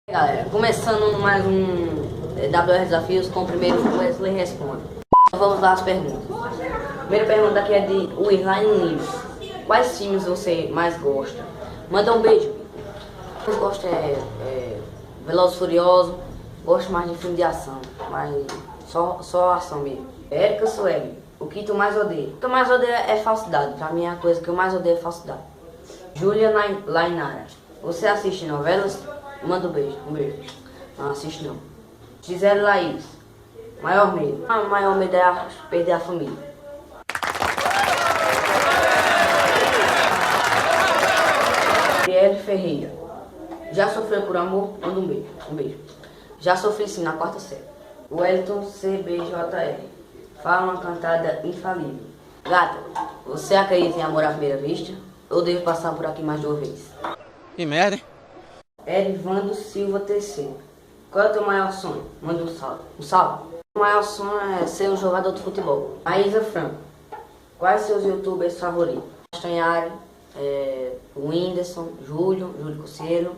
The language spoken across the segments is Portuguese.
Galera, começando mais um WR Desafios com o primeiro Wesley Responde. Então vamos lá as perguntas. A primeira pergunta aqui é de Wirline News. Quais times você mais gosta? Manda um beijo. Eu gosto Velozes e Furiosos. Gosto mais de filme de ação, mas só ação mesmo. Érica Sueli, o que tu mais odeia? O que eu mais odeio é falsidade. Pra mim a coisa que eu mais odeio é falsidade. Júlia Lainara, você assiste novelas? Manda um beijo, Não assiste não. Gisele Laís, maior medo. O maior medo é perder a família. Gabriele Ferreira, já sofreu por amor? Manda um beijo. Já sofri sim, na quarta série. Wellington CBJR, fala uma cantada infalível. Gata, você acredita em amor à primeira vista? Ou devo passar por aqui mais de uma vez? Que merda, hein? Erivando Silva TC. Qual é o teu maior sonho? Manda um salve. O maior sonho é ser um jogador de futebol. Maísa Franco. Quais seus youtubers favoritos? Castanhari, o Whindersson, Júlio Coceiro,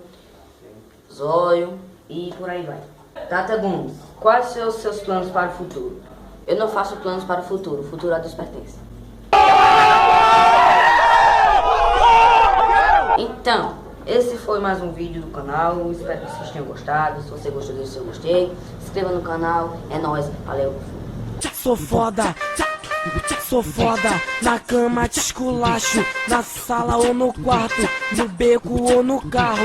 Zóio e por aí vai. Tata Gomes. Quais são os seus planos para o futuro? Eu não faço planos para o futuro a Deus pertence. Então, esse foi mais um vídeo do canal, espero que vocês tenham gostado. Se você gostou, deixa seu gostei, se inscreva no canal, é nóis, valeu. Sou foda, na cama te esculacho, na sala ou no quarto, no beco ou no carro.